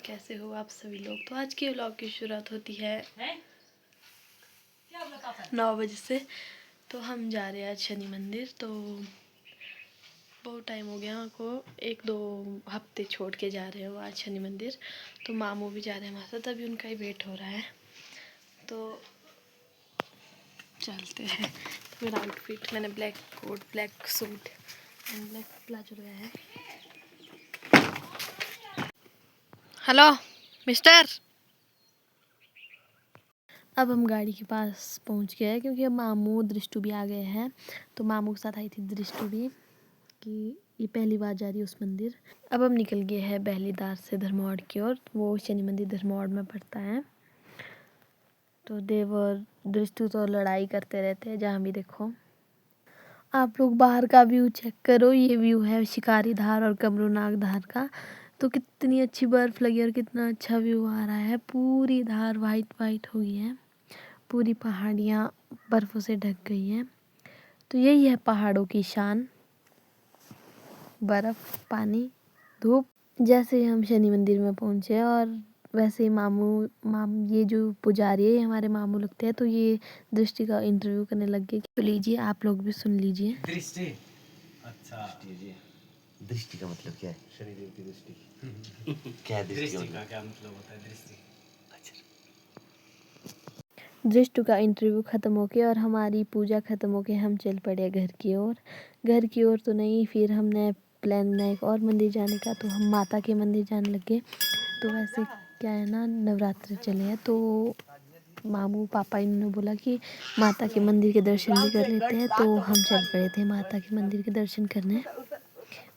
कैसे हो आप सभी लोग। तो आज के व्लॉग की शुरुआत होती है 9 बजे से। तो हम जा रहे हैं आज शनि मंदिर। तो बहुत टाइम हो गया को 1-2 हफ्ते छोड़ के जा रहे हो आज शनि मंदिर। तो मामू भी जा रहे हैं हमारे साथ, अभी उनका ही वेट हो रहा है। तो चलते हैं। तो मेरा आउटफिट, मैंने black coat, black suit and black palazzo लगाया है। Hello mister. अब हम गाड़ी के पास पहुंच गए हैं क्योंकि अब मामू दृष्टु भी आ गए हैं। तो मामू के साथ आई थी दृष्टु भी कि ये पहली बार जा रही है उस मंदिर। अब हम निकल गए हैं बहलीदार से धर्मोड़ की ओर। वो शनि मंदिर धर्मोड़ में पड़ता है। तो देव और दृष्टु तो लड़ाई करते रहते हैं जहाँ भी देखो। आप लोग बाहर का व्यू चेक करो। ये व्यू है शिकारी धार और कमरूनाग धार का। तो कितनी अच्छी बर्फ़ लगी और कितना अच्छा व्यू आ रहा है। पूरी धार वाइट वाइट हो गई है, पूरी पहाड़ियाँ बर्फ़ों से ढक गई हैं। तो यही है पहाड़ों की शान, बर्फ़, पानी, धूप। जैसे ही हम शनि मंदिर में पहुँचे और वैसे ही ये जो पुजारी है ये हमारे मामू लगते हैं। तो ये दृष्टि का इंटरव्यू करने लग गए। तो लीजिए, आप लोग भी सुन लीजिए। दृष्टि, अच्छा दृष्टि का मतलब क्या है? शनिदेव की दृष्टि। क्या है दृष्टि मतलब? का क्या मतलब होता है? दृष्टि। दृष्टु का इंटरव्यू ख़त्म होके और हमारी पूजा ख़त्म होके हम चल पड़े घर की ओर। घर की ओर तो नहीं, फिर हमने प्लान बनाया एक और मंदिर जाने का। तो हम माता के मंदिर जाने लगे। तो वैसे क्या है ना, नवरात्र चले हैं तो मामू पापा इन्होंने बोला कि माता के मंदिर के दर्शन भी कर लेते हैं। तो हम चल पड़े थे माता के मंदिर के दर्शन करने।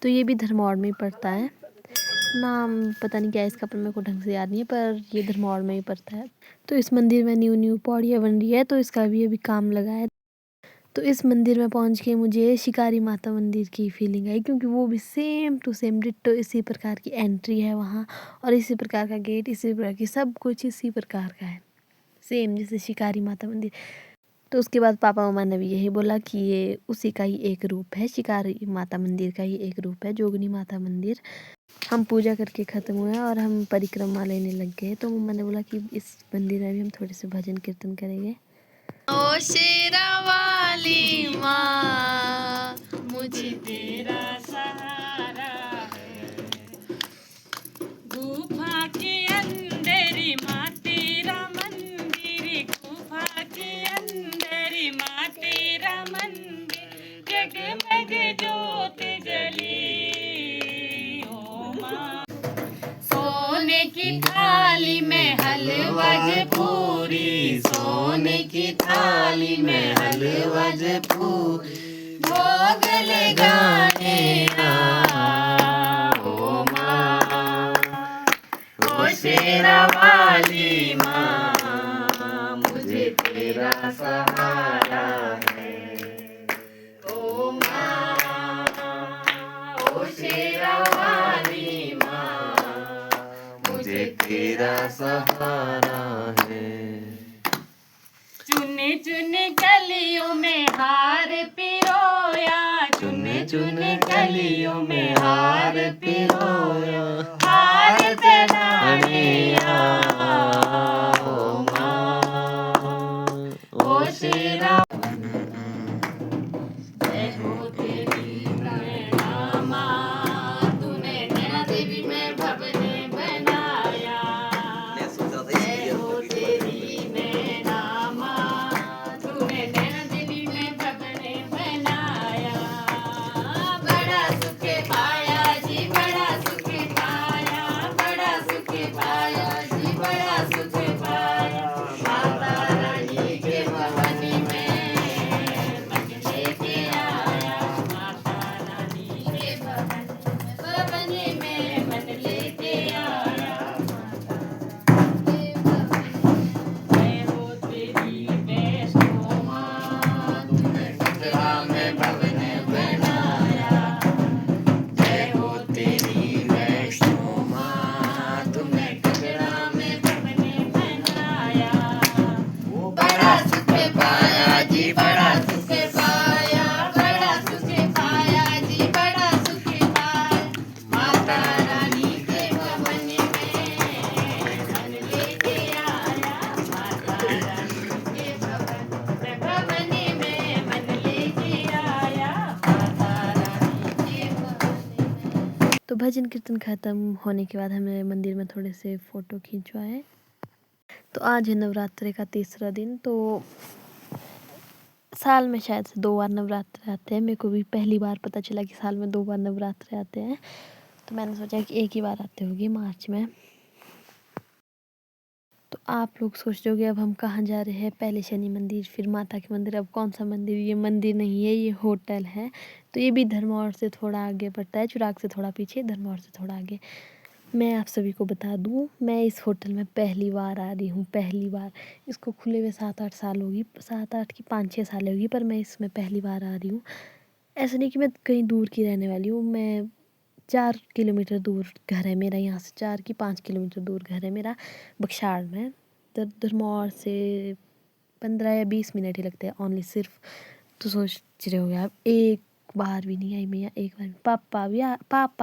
तो ये भी धर्मोड़ में ही पड़ता है। नाम पता नहीं क्या है इसका, पर मेरे को ढंग से याद नहीं है, पर ये धर्मोड़ में ही पड़ता है। तो इस मंदिर में न्यू पौड़ियाँ बन रही है, तो इसका भी अभी काम लगा है। तो इस मंदिर में पहुंच के मुझे शिकारी माता मंदिर की फीलिंग आई, क्योंकि वो भी सेम टू सेम डिट्टो इसी प्रकार की एंट्री है वहाँ, और इसी प्रकार का गेट, इसी प्रकार की सब कुछ इसी प्रकार का है, सेम जैसे शिकारी माता मंदिर। तो उसके बाद पापा मम्मा ने भी यही बोला कि ये उसी का ही एक रूप है, शिकारी माता मंदिर का ही एक रूप है, जोगनी माता मंदिर। हम पूजा करके ख़त्म हुए और हम परिक्रमा लेने लग गए। तो मम्मा ने बोला कि इस मंदिर में भी हम थोड़े से भजन कीर्तन करेंगे। ओ शेरा वाली माँ, मुझे तेरा सहारा है। गुफा के अंदर माँ तेरा मंदिर, गुफा के अंदर माँ तेरा मंदिर, जगमग जोत जली ओ माँ। सोने की थाली में हलवा पूरी, सोने की थाली में हलवा पूरी, भोग लगाने आओ माँ। ओ शेरा वाली माँ, मुझे तेरा सहारा है। ओ माँ, ओ शेरा वाली माँ, मुझे तेरा सहारा है। चुने चुने गलियों में हार पिरोया, चुने चुने गलियों में हार पिरोया, हार जलाने आओ माँ। ओ शेरा जय हो तेरी नैना माँ, तूने नैना देवी में भवन बनाया। जय हो तेरी नैना माँ, तूने नैना देवी में भवन बनाया। बड़ा सुख पाया जी, बड़ा सुख पाया, बड़ा सुख भजन कीर्तन ख़त्म होने के बाद हमने मंदिर में थोड़े से फ़ोटो खिंचवाए। तो आज है नवरात्रि का तीसरा दिन। तो साल में शायद से 2 बार नवरात्रे आते हैं। मेरे को भी पहली बार पता चला कि साल में 2 बार नवरात्रे आते हैं। तो मैंने सोचा कि एक ही बार आते होंगे मार्च में। तो आप लोग सोच रहे होगे अब हम कहाँ जा रहे हैं, पहले शनि मंदिर फिर माता के मंदिर, अब कौन सा मंदिर। ये मंदिर नहीं है, ये होटल है। तो ये भी धर्मौर से थोड़ा आगे पड़ता है, चिराग से थोड़ा पीछे, धर्मौर से थोड़ा आगे। मैं आप सभी को बता दूं, मैं इस होटल में पहली बार आ रही हूँ, पहली बार। इसको खुले हुए 7-8 साल होगी, 7-8 की 5-6 साल होगी, पर मैं इसमें पहली बार आ रही हूँ। ऐसा नहीं कि मैं कहीं दूर की रहने वाली हूँ, मैं 4 किलोमीटर दूर घर है मेरा, यहाँ से 4 की 5 किलोमीटर दूर घर है मेरा, बक्साड़ में। धर्मौर से 15 या 20 मिनट ही लगते हैं ओनली, सिर्फ। तो सोच रहे होगे आप, एक बार भी नहीं आई मैं, एक बार पापा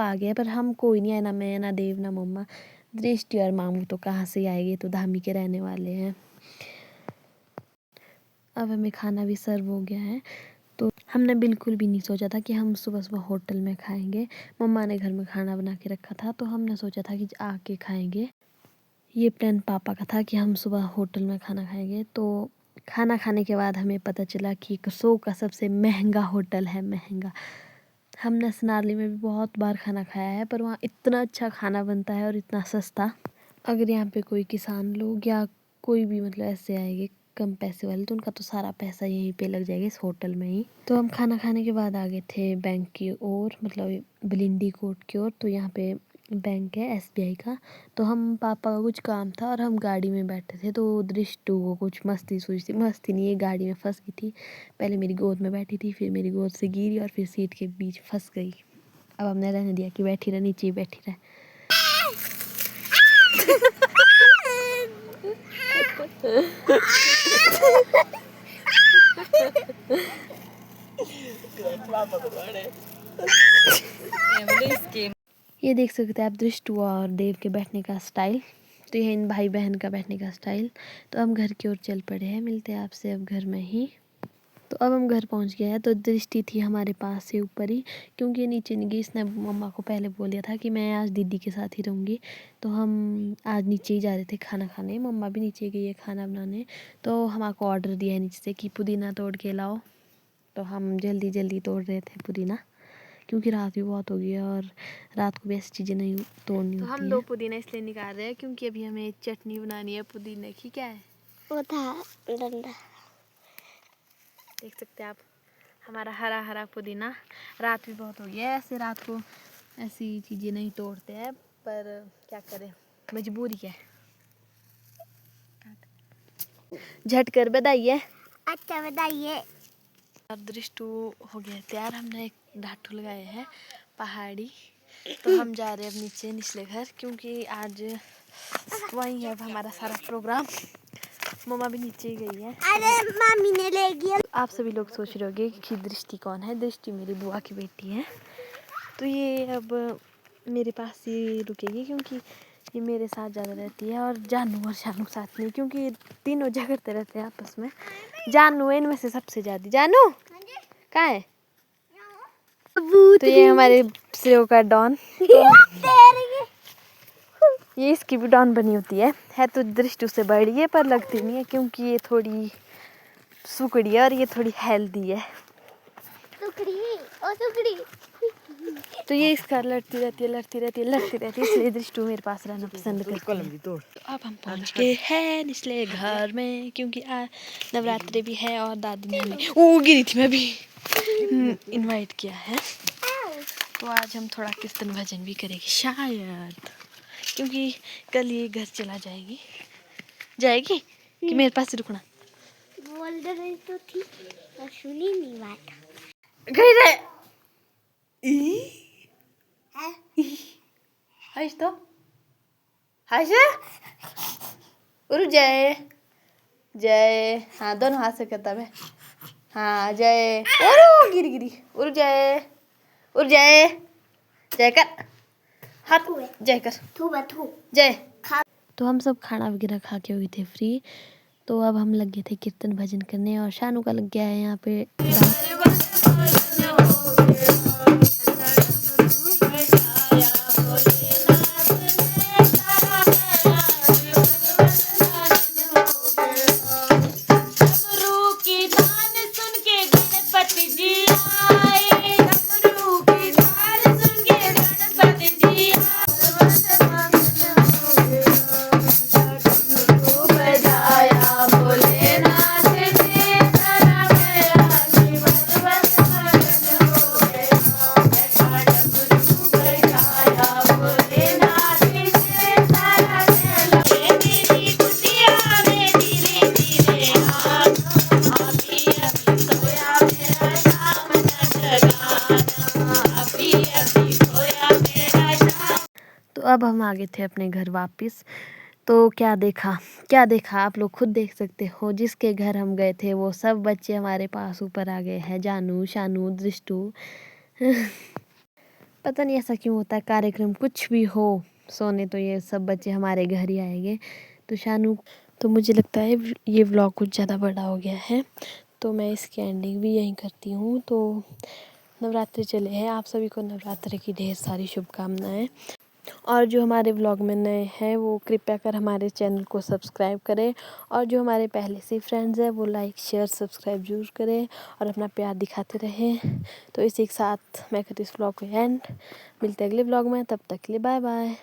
आ गया, पर हम कोई नहीं आए, ना मैं ना देव ना मम्मा। दृष्टि और मामू तो कहाँ से आएंगे, तो धामी के रहने वाले हैं। अब हमें खाना भी सर्व हो गया है। तो हमने बिल्कुल भी नहीं सोचा था कि हम सुबह सुबह होटल में खाएंगे। मम्मा ने घर में खाना बना के रखा था, तो हमने सोचा था कि आके खाएंगे। ये प्लान पापा का था कि हम सुबह होटल में खाना खाएंगे। तो खाना खाने के बाद हमें पता चला कि कसो का सबसे महंगा होटल है, महंगा। हमने सनारली में भी बहुत बार खाना खाया है, पर वहाँ इतना अच्छा खाना बनता है और इतना सस्ता। अगर यहाँ पे कोई किसान लोग या कोई भी मतलब ऐसे आएंगे कम पैसे वाले, तो उनका तो सारा पैसा यहीं पे लग जाएगा इस होटल में ही। तो हम खाना खाने के बाद आ गए थे बैंक की ओर, मतलब बिलिंडी कोर्ट की ओर। तो यहाँ पे बैंक है SBI का। तो हम पापा का कुछ काम था और हम गाड़ी में बैठे थे। तो दृष्टु को कुछ मस्ती सूझी, मस्ती नहीं, ये गाड़ी में फंस गई थी। पहले मेरी गोद में बैठी थी, फिर मेरी गोद से गिरी और फिर सीट के बीच फंस गई। अब हमने रहने दिया कि बैठी रहे, नीचे ही बैठी रहे। ये देख सकते हैं आप दृष्टु और देव के बैठने का स्टाइल। तो ये इन भाई बहन का बैठने का स्टाइल। तो हम घर की ओर चल पड़े हैं, मिलते हैं आपसे अब घर में ही। तो अब हम घर पहुंच गए हैं। तो दृष्टि थी हमारे पास से ऊपर ही, क्योंकि ये नीचे नहीं गई। इसने मम्मा को पहले बोल दिया था कि मैं आज दीदी के साथ ही रहूँगी। तो हम आज नीचे ही जा रहे थे खाना खाने, मम्मा भी नीचे गई है खाना बनाने। तो हमको ऑर्डर दिया है नीचे से कि पुदीना तोड़ के लाओ। तो हम जल्दी जल्दी तोड़ रहे थे पुदीना, क्योंकि रात भी बहुत हो गई है और रात को भी ऐसी चीज़ें नहीं तोड़नी होती हैं। तो हम 2 पुदीना इसलिए निकाल रहे हैं क्योंकि अभी हमें चटनी बनानी है पुदीने की। क्या है वो था डंडा। देख सकते हैं आप हमारा हरा हरा पुदीना। रात भी बहुत हो गया है, ऐसे रात को ऐसी चीज़ें नहीं तोड़ते हैं, पर क्या करें, मजबूरी है। झट कर बताइए। अच्छा बताइए। अब दृष्टु हो गया तैयार। हमने एक ढाठू लगाए हैं पहाड़ी। तो हम जा रहे हैं अब नीचे निचले घर, क्योंकि आज वहीं है अब हमारा सारा प्रोग्राम। मम्मा भी नीचे ही गई है। अरे मम्मी ने ले गया। आप सभी लोग सोच रहे होंगे कि दृष्टि कौन है। दृष्टि मेरी बुआ की बेटी है। तो ये अब मेरे पास ही रुकेगी, क्योंकि ये मेरे साथ ज़्यादा रहती है और जानू और शानू साथ नहीं, क्योंकि ये तीनों झगड़ते रहते हैं आपस में। जानू है इनमें से सबसे ज़्यादा। जानू कहाँ है? तो ये हमारे श्रेयो का डॉन। ये इसकी भी डॉन बनी होती है तो दृष्टि से बड़ी है, पर लगती नहीं है, क्योंकि ये थोड़ी सुकड़ी है और ये थोड़ी हेल्दी है। सुकड़ी। तो ये इसका लड़ती रहती है, इसलिए दृष्टि मेरे पास रहना पसंद करती है। तो अब हम पहुंच गए हैं निचले घर में, क्योंकि नवरात्रि भी है और दादी ने हमें गिरी थी मैं भी इनवाइट किया है। तो आज हम थोड़ा कीर्तन भजन भी करेंगे शायद, क्योंकि कल ये घर चला जाएगी कि मेरे पास रुकना। बोल रही तो थी और सुनी नहीं बात। गई रे हर्ष तो हर्ष उरु जय हाँ दोनों हाथ से करता मैं। हाँ जय उरु गिरी उरु जय कर हाथ जय कर जय। तो हम सब खाना वगैरह खा के हुए थे फ्री। तो अब हम लग गए थे कीर्तन भजन करने, और शानू का लग गया है यहाँ पे डांस। अब हम आ गए थे अपने घर वापस। तो क्या देखा आप लोग खुद देख सकते हो। जिसके घर हम गए थे वो सब बच्चे हमारे पास ऊपर आ गए हैं, जानू, शानू, दृष्टु। पता नहीं ऐसा क्यों होता है, कार्यक्रम कुछ भी हो सोने तो ये सब बच्चे हमारे घर ही आएंगे। तो शानू, तो मुझे लगता है ये व्लॉग कुछ ज़्यादा बड़ा हो गया है, तो मैं इसकी एंडिंग भी यहीं करती हूँ। तो नवरात्रि चले हैं, आप सभी को नवरात्रि की ढेर सारी शुभकामनाएं। और जो हमारे व्लॉग में नए हैं वो कृपया कर हमारे चैनल को सब्सक्राइब करें, और जो हमारे पहले से फ्रेंड्स हैं वो लाइक शेयर सब्सक्राइब जरूर करें और अपना प्यार दिखाते रहें। तो इसी के साथ मैं करती इस व्लॉग को एंड। मिलते हैं अगले व्लॉग में, तब तक के लिए बाय बाय।